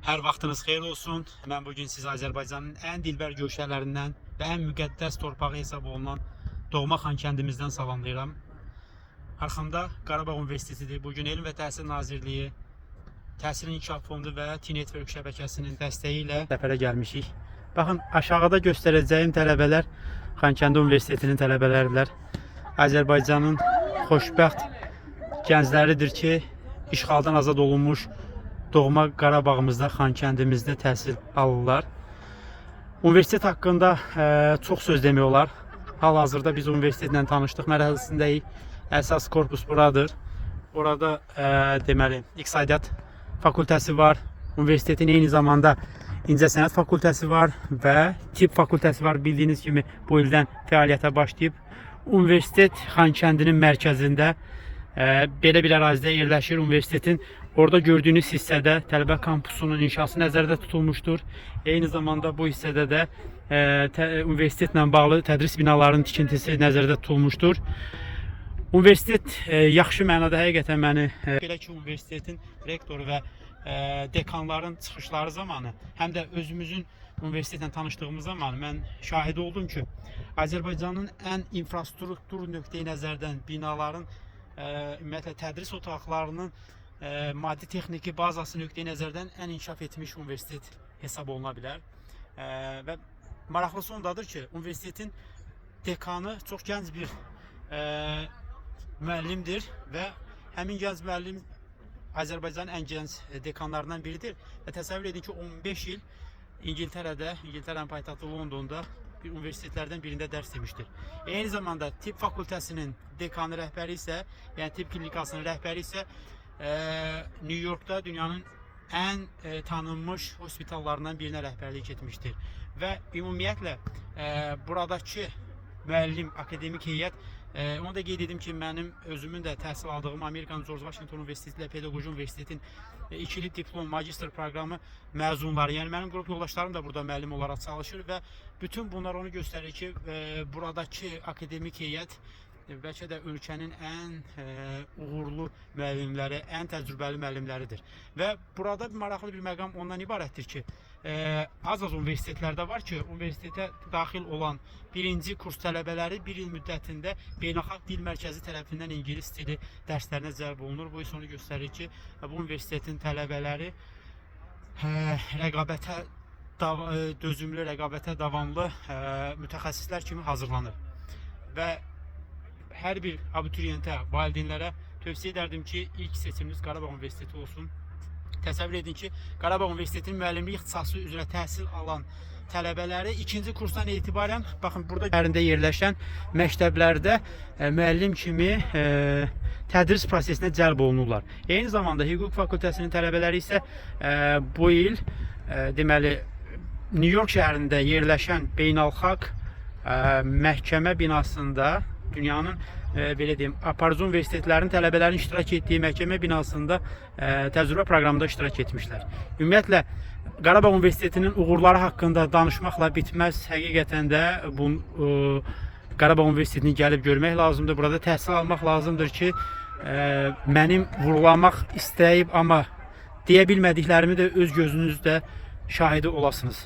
Hər vaxtınız xeyir olsun. Mən bugün sizi Azərbaycanın ən dilbər güşələrindən və ən müqəddəs torpağı hesab olunan doğma Xankəndimizdən salamlayıram. Arxamda Qarabağ Universitetidir. Bugün Elm və Təhsil Nazirliyi, Təhsil İnkişaf Fondu və T-Network şəbəkəsinin dəstəyi ilə səfərə gəlmişik. Baxın, aşağıda göstərəcəyim tələbələr Xankəndi Universitetinin tələbələridirlər. Azərbaycanın xoşbəxt gəncləridir ki, işğaldan azad olunmuş doğma Qarabağımızda, Xankəndimizdə təhsil alırlar. Universitet haqqında çox söz demək olar. Hal-hazırda biz universitetlə tanışdıq mərhələsindəyik. Əsas korpus buradır. Orada deməli, İqtisadiyyat fakültəsi var. Universitetin eyni zamanda İncəsənət fakültəsi var və Tibb fakültəsi var. Bildiyiniz kimi bu ildən fəaliyyətə başlayıb. Universitet Xankəndinin mərkəzində belə bir ərazidə yerləşir. Universitetin orada gördüyünüz hissədə tələbə kampusunun inşası nəzərdə tutulmuşdur. Eyni zamanda bu hissədə də universitetlə bağlı tədris binalarının tikintisi nəzərdə tutulmuşdur. Universitet yaxşı mənada həqiqətən məni belə ki, universitetin rektoru və dekanların çıxışları zamanı, həm də özümüzün universitetlə tanışdığımız zaman mən şahid oldum ki, Azərbaycanın ən infrastruktur nöqteyi nəzərdən binaların, ümumiyyətlə tədris otaqlarının maddi texniki bazası nöqteyi nəzərdən ən inkişaf etmiş universitet hesab oluna bilər. Və maraqlısı ondadır ki, universitetin dekanı çox gənc bir müəllimdir və həmin gənc müəllim Azərbaycanın ən gənc dekanlarından biridir. Və təsəvvür edin ki, 15 il İngiltərənin paytaxtı Londonda bir universitetlərdən birində dərs demişdir. Eyni zamanda Tibb fakültəsinin dekanı rəhbəri isə, yəni Tibb klinikasının rəhbəri isə New Yorkda dünyanın ən tanınmış hospitallarından birinə rəhbərlik etmişdir. Və ümumiyyətlə buradakı müəllim, akademik heyət, onu da qeyd edim ki, mənim özümün də təhsil aldığım Amerikanın George Washington Universiteti ilə Pedaqoji Universitetin ikili diplom, magistr proqramı məzunları, yəni mənim qrup yoldaşlarım da burada müəllim olaraq çalışır və bütün bunlar onu göstərir ki, buradakı akademik heyət bəlkə də ölkənin ən uğurlu müəllimləri, ən təcrübəli müəllimləridir. Və burada maraqlı bir məqam ondan ibarətdir ki, az universitetlərdə var ki, universitetə daxil olan birinci kurs tələbələri bir il müddətində beynəlxalq dil mərkəzi tərəfindən ingilis dili dərslərinə cəlb olunur. Bu isə onu göstərir ki, bu universitetin tələbələri rəqabətə dözümlü, rəqabətə davamlı mütəxəssislər kimi hazırlanır. Və hər bir abituriyentə, valideynlərə tövsiyə edərdim ki, ilk seçiminiz Qarabağ Universiteti olsun. Təsəvvür edin ki, Qarabağ Universitetinin müəllimlik ixtisası üzrə təhsil alan tələbələri ikinci kursdan etibarən, baxın, burada yerində yerləşən məktəblərdə müəllim kimi tədris prosesinə cəlb olunurlar. Eyni zamanda Hüquq fakültəsinin tələbələri isə bu il deməli New York şəhərində yerləşən beynəlxalq məhkəmə binasında, dünyanın belə deyim, aparıcı universitetlərin tələbələrin iştirak etdiyi məhkəmə binasında təcrübə proqramında iştirak etmişlər. Ümumiyyətlə, Qarabağ Universitetinin uğurları haqqında danışmaqla bitməz. Həqiqətən də bu Qarabağ Universitetini gəlib görmək lazımdır. Burada təhsil almaq lazımdır ki, mənim vurulamaq istəyib, amma deyə bilmədiklərimi də öz gözünüzdə şahidi olasınız.